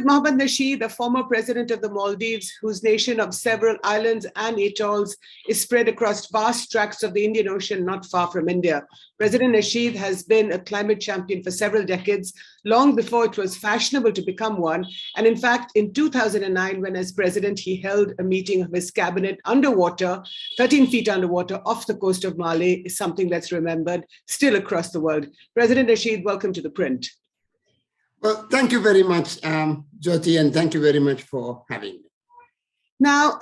with Mohamed Nasheed, the former president of the Maldives, whose nation of several islands and atolls is spread across vast tracts of the Indian Ocean not far from India. President Nasheed has been a climate champion for several decades, long before it was fashionable to become one. And in fact, in 2009, when as president, he held a meeting of his cabinet underwater, 13 feet underwater off the coast of Mali, is something that's remembered still across the world. President Nasheed, welcome to The Print. Well, thank you very much, Jyoti, and thank you very much for having me. Now,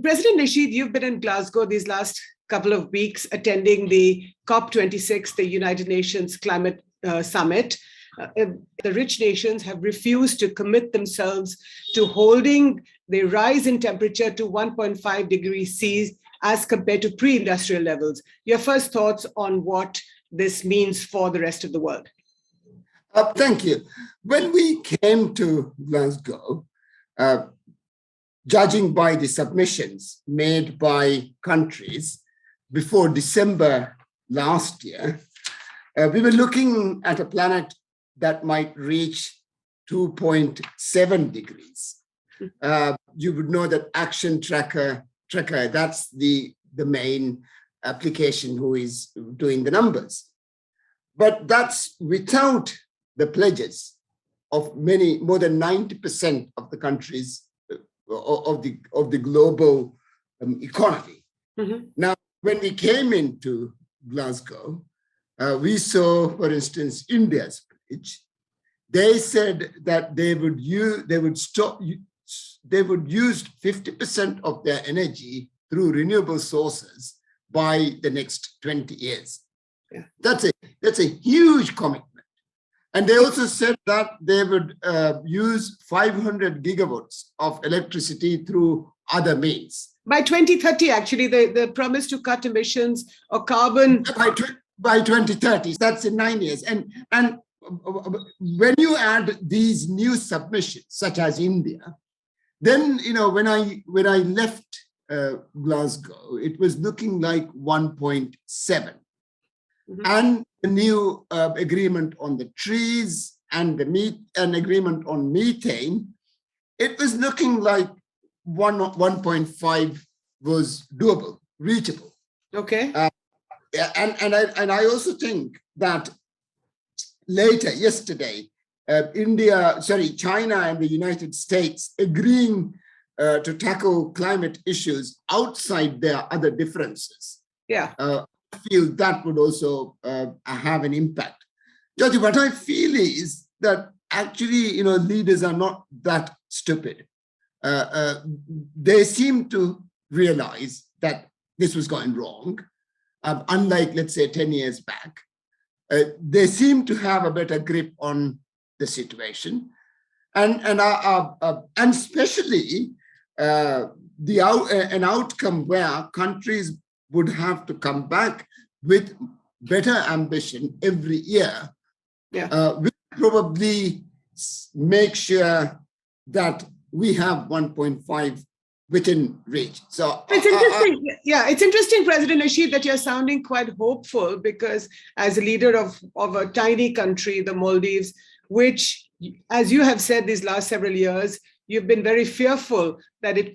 President Nasheed, you've been in Glasgow these last couple of weeks attending the COP26, the United Nations Climate Summit. The rich nations have refused to commit themselves to holding the rise in temperature to 1.5 degrees C as compared to pre-industrial levels. Your first thoughts on what this means for the rest of the world? Thank you. When we came to Glasgow, judging by the submissions made by countries before December last year, we were looking at a planet that might reach 2.7 degrees. You would know that Action Tracker, that's the main application who is doing the numbers. But that's without the pledges of more than 90% of the countries of the global economy. Mm-hmm. Now, when we came into Glasgow, we saw, for instance, India's pledge. They said that they would use 50% of their energy through renewable sources by the next 20 years. Yeah. That's a huge commitment. And they also said that they would use 500 gigawatts of electricity through other means. By 2030, actually, the promise to cut emissions or carbon. By 2030, that's in 9 years. And when you add these new submissions, such as India, then, when I left Glasgow, it was looking like 1.7. Mm-hmm. And the new agreement on the trees and an agreement on methane, it was looking like 1.5 was doable, reachable. Okay. And I also think that yesterday, China and the United States agreeing to tackle climate issues outside their other differences. Yeah. I feel that would also have an impact. Jyoti, what I feel is that actually, leaders are not that stupid. They seem to realize that this was going wrong, unlike, let's say, 10 years back. They seem to have a better grip on the situation, and especially an outcome where countries would have to come back with better ambition every year. Yeah. We probably make sure that we have 1.5 within reach. So it's interesting. It's interesting, President Nasheed, that you're sounding quite hopeful, because as a leader of a tiny country, the Maldives, which, as you have said these last several years, you've been very fearful that it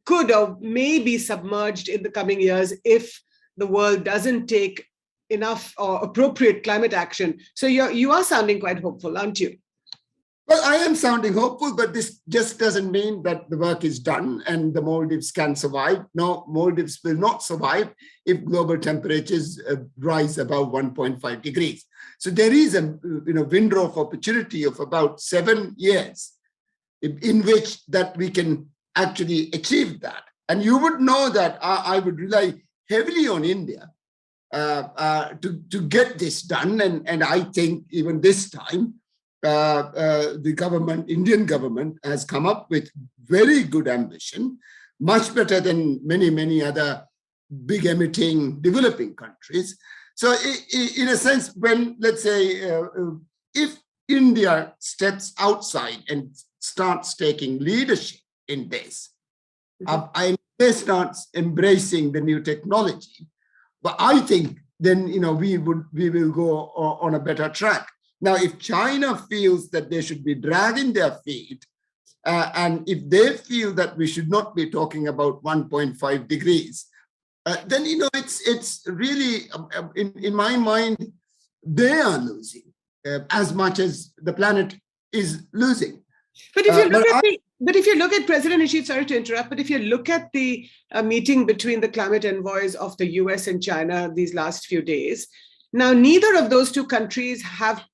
could or may be submerged in the coming years if the world doesn't take enough or appropriate climate action. So you are sounding quite hopeful, aren't you? Well, I am sounding hopeful, but this just doesn't mean that the work is done and the Maldives can survive. No, Maldives will not survive if global temperatures rise above 1.5 degrees. So there is a window of opportunity of about 7 years in which that we can actually achieve that. And you would know that I would rely heavily on India to get this done. And I think even this time, the Indian government has come up with very good ambition, much better than many other big emitting developing countries. So in a sense, when, let's say, if India steps outside and starts taking leadership in this, and they start embracing the new technology, but I think then we will go on a better track. Now, if China feels that they should be dragging their feet, and if they feel that we should not be talking about 1.5 degrees, then it's really, in my mind, they are losing as much as the planet is losing. But if you look at if you look at President Nasheed, sorry to interrupt, but if you look at the meeting between the climate envoys of the US and China these last few days, now neither of those two countries have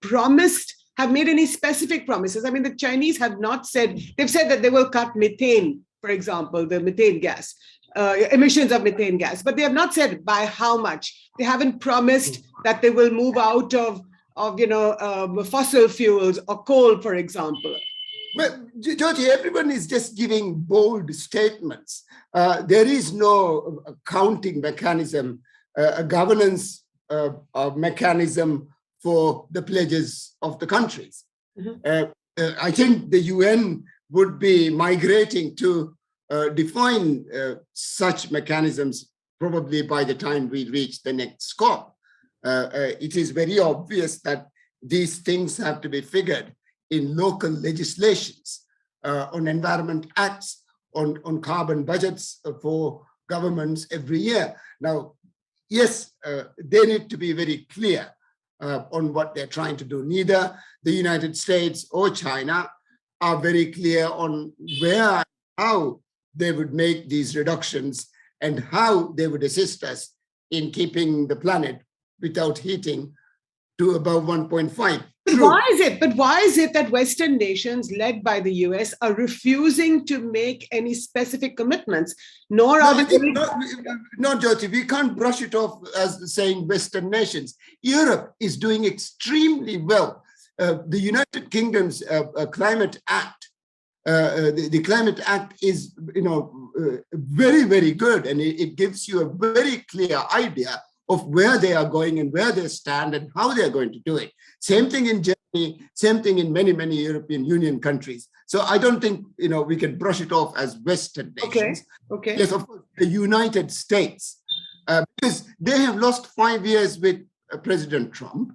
made any specific promises. I mean, the Chinese have not said, they've said that they will cut methane, for example, the methane gas, emissions of methane gas, but they have not said by how much. They haven't promised that they will move out of fossil fuels or coal, for example. Well, Jyoti, everyone is just giving bold statements. There is no accounting mechanism, a governance mechanism for the pledges of the countries. Mm-hmm. I think the UN would be migrating to define such mechanisms probably by the time we reach the next COP. It is very obvious that these things have to be figured in local legislations, on environment acts, on carbon budgets for governments every year. Now, yes, they need to be very clear on what they're trying to do. Neither the United States or China are very clear on where, how they would make these reductions and how they would assist us in keeping the planet without heating to above 1.5. But why is it that Western nations led by the US are refusing to make any specific commitments? Nor are no, Jyoti, we can't brush it off as saying Western nations. Europe is doing extremely well. The United Kingdom's Climate Act, the Climate Act is, very, very good, and it gives you a very clear idea of where they are going and where they stand and how they are going to do it. Same thing in Germany, same thing in many, many European Union countries. So I don't think, we can brush it off as Western nations. Okay. Yes, of course, the United States, because they have lost 5 years with President Trump,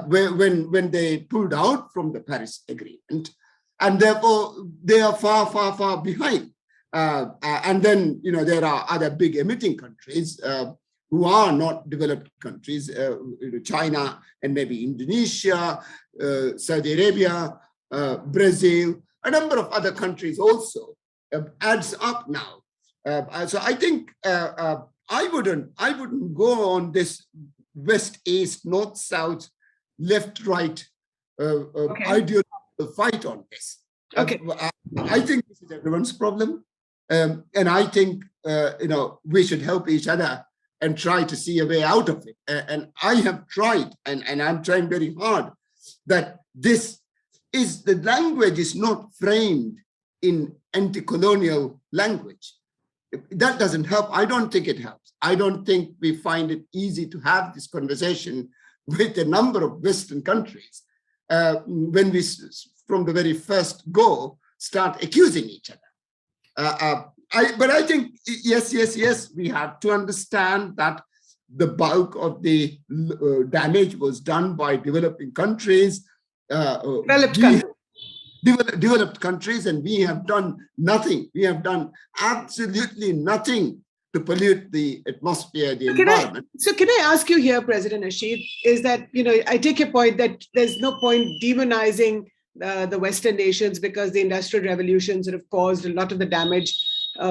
when they pulled out from the Paris Agreement, and therefore they are far, far, far behind. And then, there are other big emitting countries who are not developed countries, China and maybe Indonesia, Saudi Arabia, Brazil, a number of other countries also adds up now. So I think I wouldn't go on this west-east, north-south, left-right ideological fight on this. Okay. I think this is everyone's problem, and I think we should help each other and try to see a way out of it. And I have tried, and I'm trying very hard, that the language is not framed in anti-colonial language. That doesn't help. I don't think it helps. I don't think we find it easy to have this conversation with a number of Western countries when we, from the very first go, start accusing each other. But I think, yes, we have to understand that the bulk of the damage was done by developing countries. Developed countries, and we have done nothing. We have done absolutely nothing to pollute the atmosphere, the environment. Can I ask you here, President Nasheed, is that, I take your point that there's no point demonizing the Western nations because the Industrial Revolution sort of caused a lot of the damage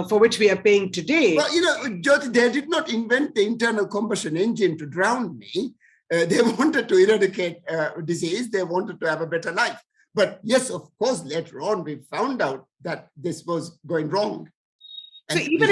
for which we are paying today. Well, Jyoti, they did not invent the internal combustion engine to drown me. They wanted to eradicate disease. They wanted to have a better life. But yes, of course, later on, we found out that this was going wrong. So even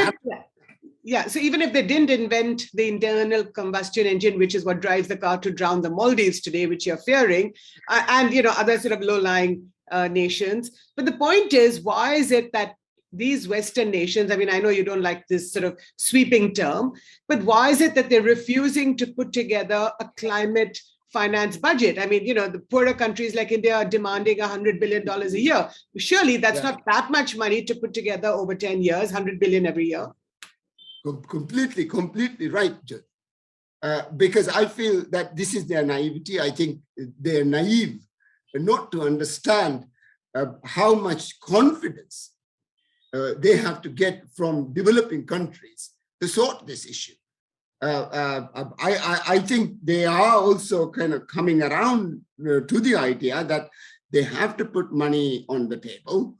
if they didn't invent the internal combustion engine, which is what drives the car to drown the Maldives today, which you're fearing, and other sort of low-lying nations. But the point is, why is it that these Western nations, I mean, I know you don't like this sort of sweeping term, but why is it that they're refusing to put together a climate finance budget? I mean, the poorer countries like India are demanding $100 billion a year. Surely that's not that much money to put together over 10 years, 100 billion every year. Completely right, Jyoti. because I feel that this is their naivety. I think they're naive not to understand how much confidence they have to get from developing countries to sort this issue. I think they are also kind of coming around to the idea that they have to put money on the table.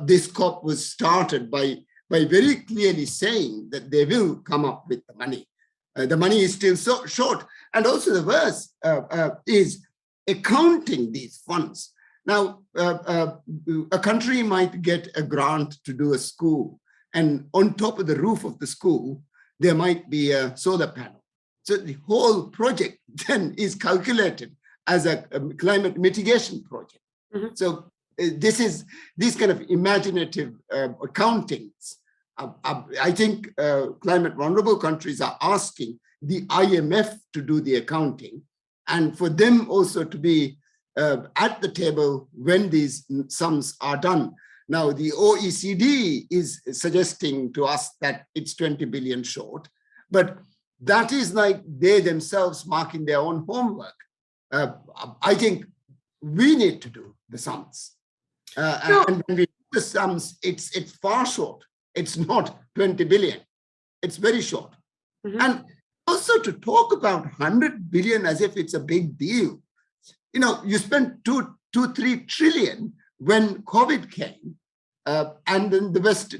This COP was started by very clearly saying that they will come up with the money. The money is still so short. And also the worst is accounting these funds. Now, a country might get a grant to do a school, and on top of the roof of the school, there might be a solar panel. So the whole project then is calculated as a climate mitigation project. Mm-hmm. So these kind of imaginative accountings. I think climate vulnerable countries are asking the IMF to do the accounting, and for them also to be at the table when these sums are done. Now, the OECD is suggesting to us that it's 20 billion short, but that is like they themselves marking their own homework. I think we need to do the sums. And when we do the sums, it's far short. It's not 20 billion. It's very short. Mm-hmm. And also to talk about 100 billion as if it's a big deal. You know, you spent 3 trillion when COVID came, and then the West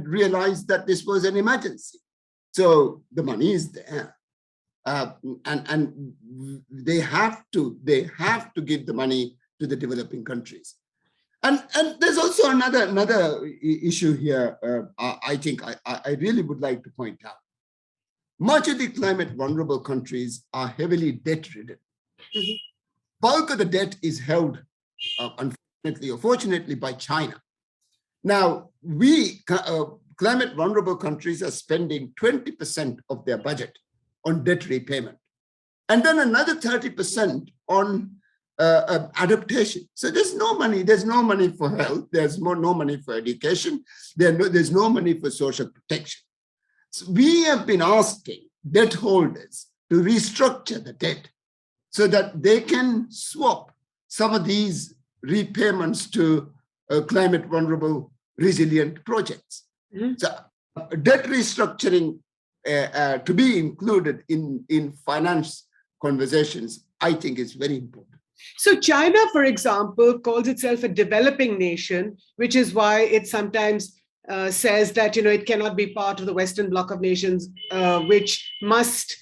realized that this was an emergency. So the money is there, and they have to give the money to the developing countries. And there's also another issue here. I think I really would like to point out. Much of the climate vulnerable countries are heavily debt-ridden. Mm-hmm. Bulk of the debt is held, unfortunately or fortunately, by China. Now, climate vulnerable countries are spending 20% of their budget on debt repayment, and then another 30% on adaptation. So there's no money. There's no money for health. There's no money for education. There's no money for social protection. So we have been asking debt holders to restructure the debt so that they can swap some of these repayments to climate vulnerable resilient projects. Mm-hmm. So debt restructuring to be included in finance conversations, I think is very important. So China, for example, calls itself a developing nation, which is why it sometimes says that, it cannot be part of the Western bloc of nations, which must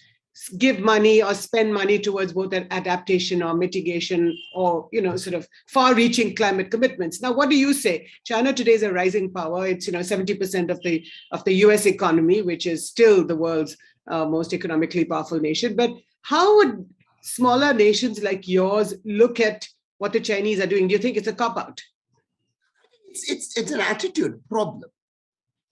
give money or spend money towards both an adaptation or mitigation or, sort of far-reaching climate commitments. Now, what do you say? China today is a rising power. It's, 70% of the US economy, which is still the world's most economically powerful nation. But how would smaller nations like yours look at what the Chinese are doing? Do you think it's a cop-out? It's an attitude problem.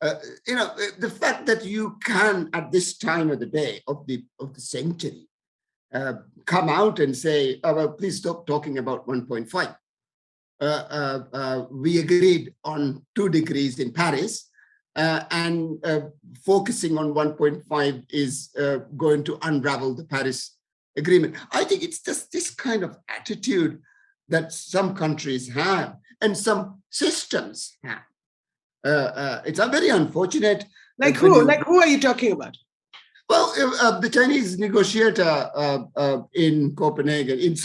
The fact that you can, at this time of the day, of the century, come out and say, oh, well, please stop talking about 1.5. We agreed on 2 degrees in Paris, and focusing on 1.5 is going to unravel the Paris Agreement. I think it's just this kind of attitude that some countries have and some systems have. It's very unfortunate. Like who? Like who are you talking about? Well, the Chinese negotiator in Copenhagen, in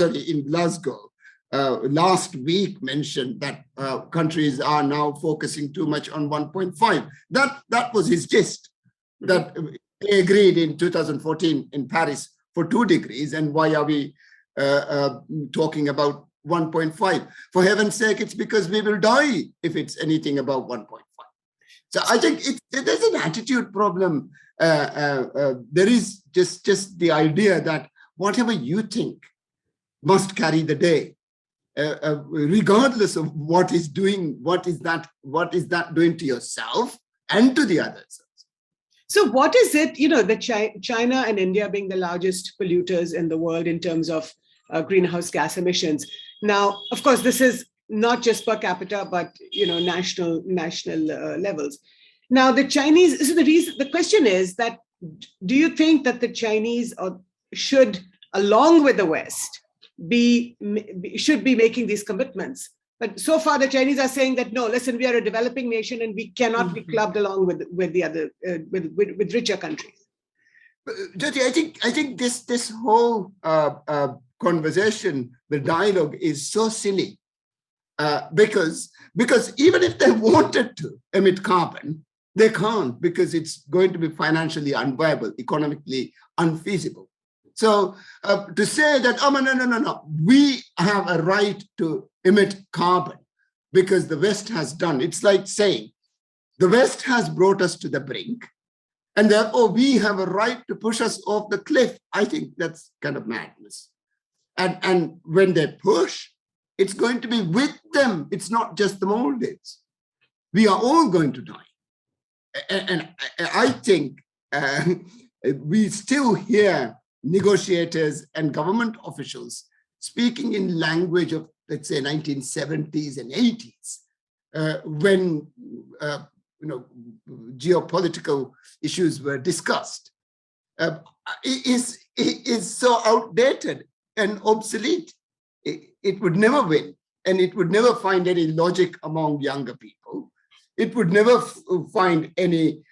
Glasgow, last week mentioned that countries are now focusing too much on 1.5. That was his gist. That they agreed in 2014 in Paris for 2 degrees, and why are we talking about 1.5? For heaven's sake, it's because we will die if it's anything above 1.5. So I think there's an attitude problem. There is just the idea that whatever you think must carry the day, regardless of what is that doing to yourself and to the others. So what is it, China and India being the largest polluters in the world in terms of greenhouse gas emissions? Now, of course, this is not just per capita, but, national levels. Now, the Chinese, so the question is that do you think that the Chinese should, along with the West, should be making these commitments? But so far, the Chinese are saying that no, listen, we are a developing nation and we cannot be clubbed along with the other with richer countries. Jyoti, I think this whole conversation, the dialogue is so silly because even if they wanted to emit carbon, they can't because it's going to be financially unviable, economically unfeasible. So to say that, oh, no, we have a right to emit carbon because the West has done, it's like saying the West has brought us to the brink and therefore we have a right to push us off the cliff. I think that's kind of madness. And when they push, it's going to be with them. It's not just the Maldives. We are all going to die. And I think we still hear negotiators and government officials speaking in language of, let's say, 1970s and 80s, when geopolitical issues were discussed. Is so outdated and obsolete. It would never win, and it would never find any logic among younger people. It would never find any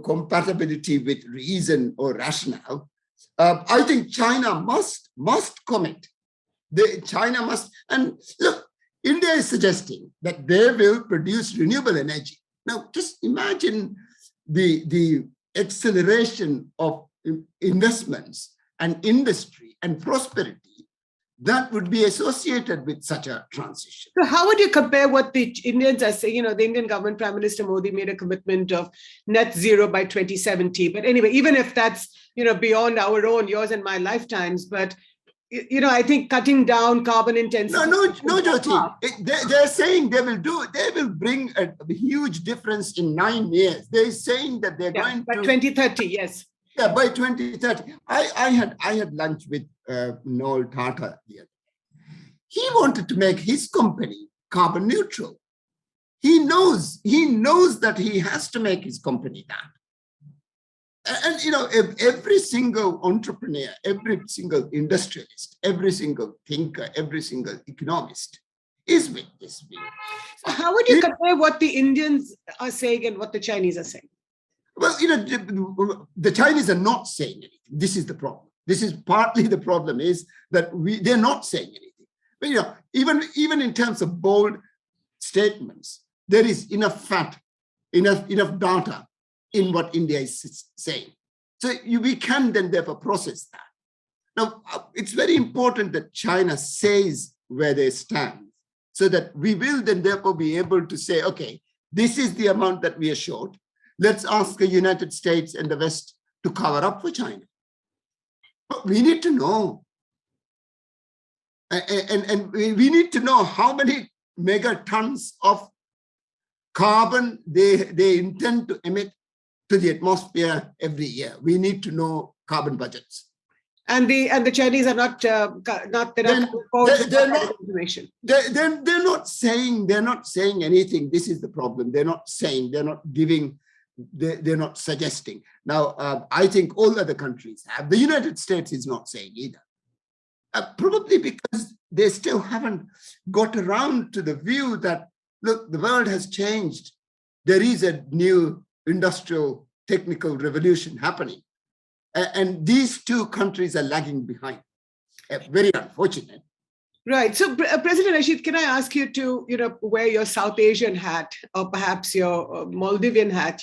compatibility with reason or rationale. I think China must commit. China must, and look, India is suggesting that they will produce renewable energy. Now, just imagine the acceleration of investments and industry and prosperity that would be associated with such a transition. So how would you compare what the Indians are saying? The Indian government, Prime Minister Modi made a commitment of net zero by 2070. But anyway, even if that's, beyond our own, yours and my lifetimes, but, I think cutting down carbon intensity. No, Jyoti. They're saying they will bring a huge difference in 9 years. They're saying that they're going by 2030, yes. Yeah, by 2030. I had lunch with Noel Tata the other day. He wanted to make his company carbon neutral. He knows that he has to make his company that. And every single entrepreneur, every single industrialist, every single thinker, every single economist is with this view. So how would you compare what the Indians are saying and what the Chinese are saying? Well, the Chinese are not saying anything. This is the problem. This is partly the problem is that they're not saying anything. But even in terms of bold statements, there is enough fat, enough data in what India is saying. So we can then therefore process that. Now, it's very important that China says where they stand so that we will then therefore be able to say, okay, this is the amount that we are short. Let's ask the United States and the West to cover up for China. But we need to know. And we need to know how many megatons of carbon they intend to emit to the atmosphere every year. We need to know carbon budgets. And the Chinese are not information. They're not saying anything. This is the problem. They're not giving. They're not suggesting. Now, I think all other countries have. The United States is not saying either. Probably because they still haven't got around to the view that, look, the world has changed. There is a new industrial technical revolution happening. And these two countries are lagging behind. Very unfortunate. Right. So, President Nasheed, can I ask you to, wear your South Asian hat or perhaps your Maldivian hat?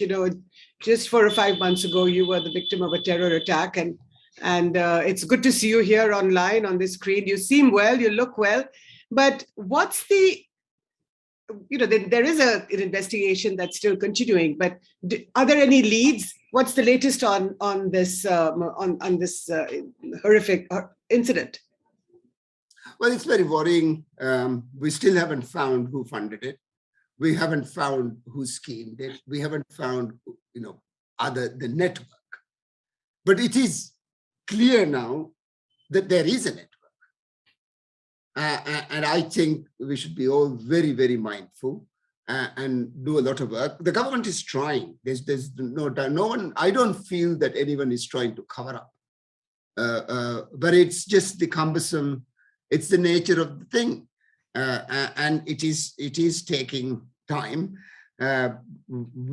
Just 4 or 5 months ago, you were the victim of a terror attack, and it's good to see you here online on this screen. You seem well, you look well, but what's the, there is an investigation that's still continuing, but are there any leads? What's the latest on this horrific incident? Well, it's very worrying. We still haven't found who funded it. We haven't found who schemed it. We haven't found, the network. But it is clear now that there is a network. And I think we should be all very, very mindful and do a lot of work. The government is trying. There's no doubt. No one. I don't feel that anyone is trying to cover up. But it's just the cumbersome. It's the nature of the thing, and it is taking time.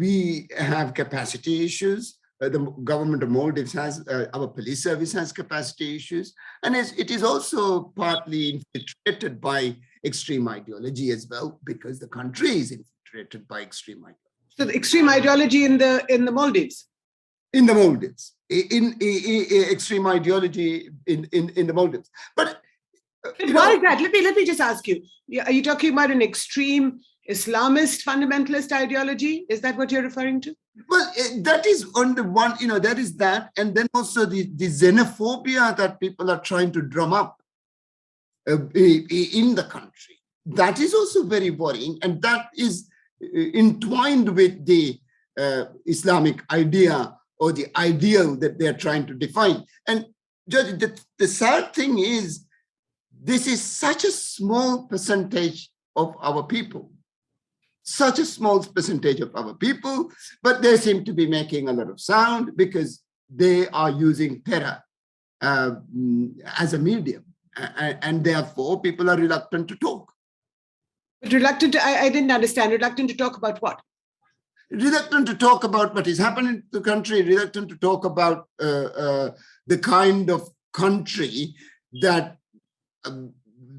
We have capacity issues. The government of Maldives has, our police service has capacity issues, and it is also partly infiltrated by extreme ideology as well, because the country is infiltrated by extreme ideology. So the extreme ideology in the Maldives? In the Maldives, in extreme ideology in the Maldives. But why is that? Let me just ask you. Are you talking about an extreme Islamist fundamentalist ideology? Is that what you're referring to? Well, that is on the one, that is that. And then also the xenophobia that people are trying to drum up in the country. That is also very worrying. And that is entwined with the Islamic idea or the ideal that they're trying to define. And Jyoti, the sad thing is, this is such a small percentage of our people. Such a small percentage of our people, but they seem to be making a lot of sound because they are using terror as a medium. And therefore, people are reluctant to talk. But reluctant to, I didn't understand. Reluctant to talk about what? Reluctant to talk about what is happening to the country, reluctant to talk about the kind of country that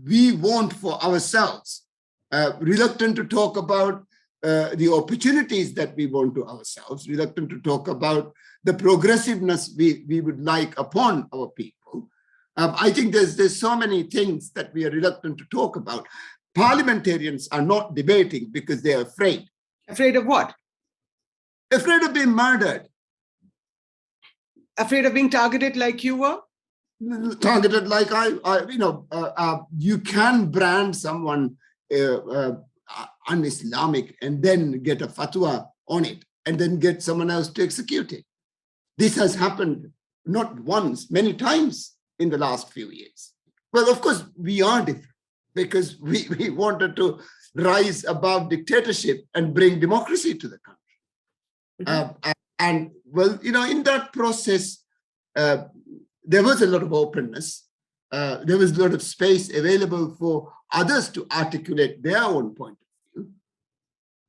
we want for ourselves. Reluctant to talk about the opportunities that we want to ourselves, reluctant to talk about the progressiveness we would like upon our people. I think there's so many things that we are reluctant to talk about. Parliamentarians are not debating because they're afraid. Afraid of what? Afraid of being murdered. Afraid of being targeted like you were? Targeted like you can brand someone un-Islamic and then get a fatwa on it and then get someone else to execute it. This has happened not once, many times in the last few years. Well, of course, we are different because we wanted to rise above dictatorship and bring democracy to the country. And well, in that process, there was a lot of openness. There was a lot of space available for others to articulate their own point of view.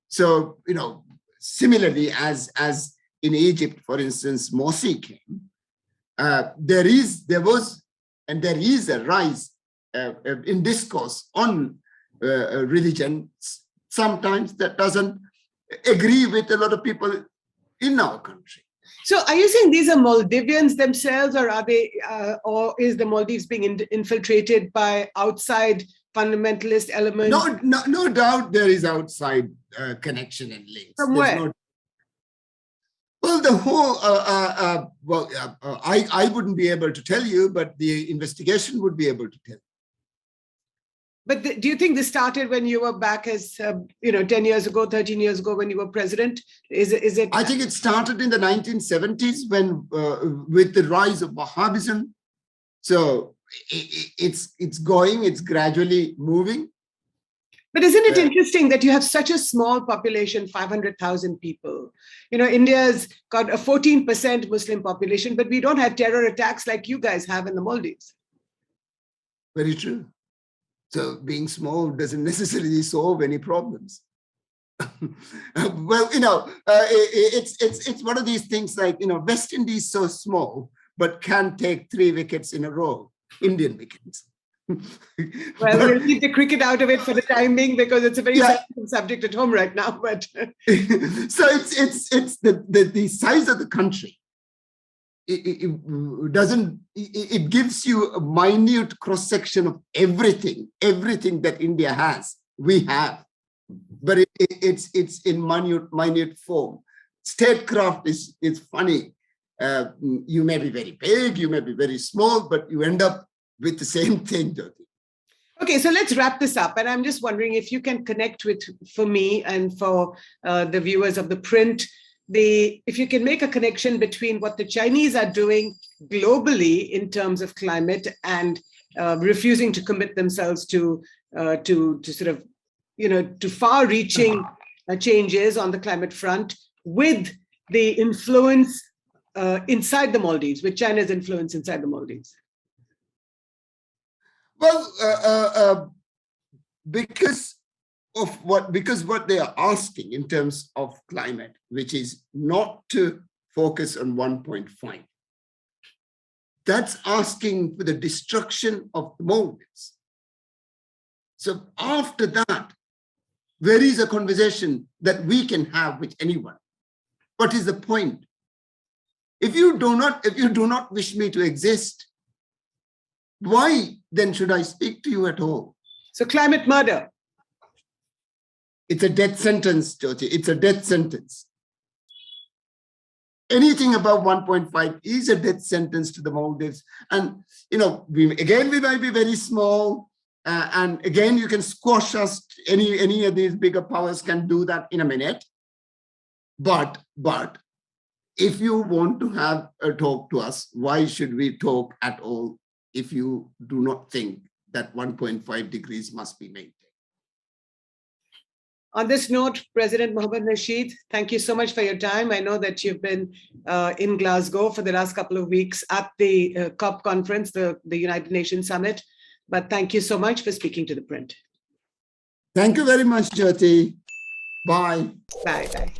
So, similarly, as in Egypt, for instance, Morsi came, there was a rise in discourse on religion, sometimes that doesn't agree with a lot of people in our country. So are you saying these are Maldivians themselves, or are they, or is the Maldives being infiltrated by outside fundamentalist elements? No doubt there is outside connection and links. From where? Well, the whole, I wouldn't be able to tell you, but the investigation would be able to tell you. But do you think this started when you were back as, 10 years ago, 13 years ago when you were president? Is it? I think it started in the 1970s when, with the rise of Wahabism. So it's gradually moving. But isn't it interesting that you have such a small population, 500,000 people? India's got a 14% Muslim population, but we don't have terror attacks like you guys have in the Maldives. Very true. So being small doesn't necessarily solve any problems. Well, it's one of these things like, West Indies is so small, but can take 3 wickets in a row, Indian wickets. Well, we'll leave the cricket out of it for the time being because it's a very sensitive subject at home right now. But so it's the size of the country. It gives you a minute cross section of everything that India has. We have, but it's in minute form. Statecraft is funny. You may be very big, you may be very small, but you end up with the same thing, Jyoti. Okay, so let's wrap this up. And I'm just wondering if you can connect for me and for the viewers of ThePrint, if you can make a connection between what the Chinese are doing globally in terms of climate and refusing to commit themselves to sort of, to far-reaching changes on the climate front with the influence inside the Maldives, with China's influence inside the Maldives? Well, because what they are asking in terms of climate, which is not to focus on 1.5, that's asking for the destruction of the Maldives. So after that, there is a conversation that we can have with anyone. What is the point? If you do not wish me to exist, why then should I speak to you at all? So climate murder. It's a death sentence, Jyoti. It's a death sentence. Anything above 1.5 is a death sentence to the Maldives. And, we might be very small. And again, you can squash us. Any of these bigger powers can do that in a minute. But if you want to have a talk to us, why should we talk at all if you do not think that 1.5 degrees must be maintained? On this note, President Mohamed Nasheed, thank you so much for your time. I know that you've been in Glasgow for the last couple of weeks at the COP conference, the United Nations Summit. But thank you so much for speaking to ThePrint. Thank you very much, Jyoti. Bye. Bye.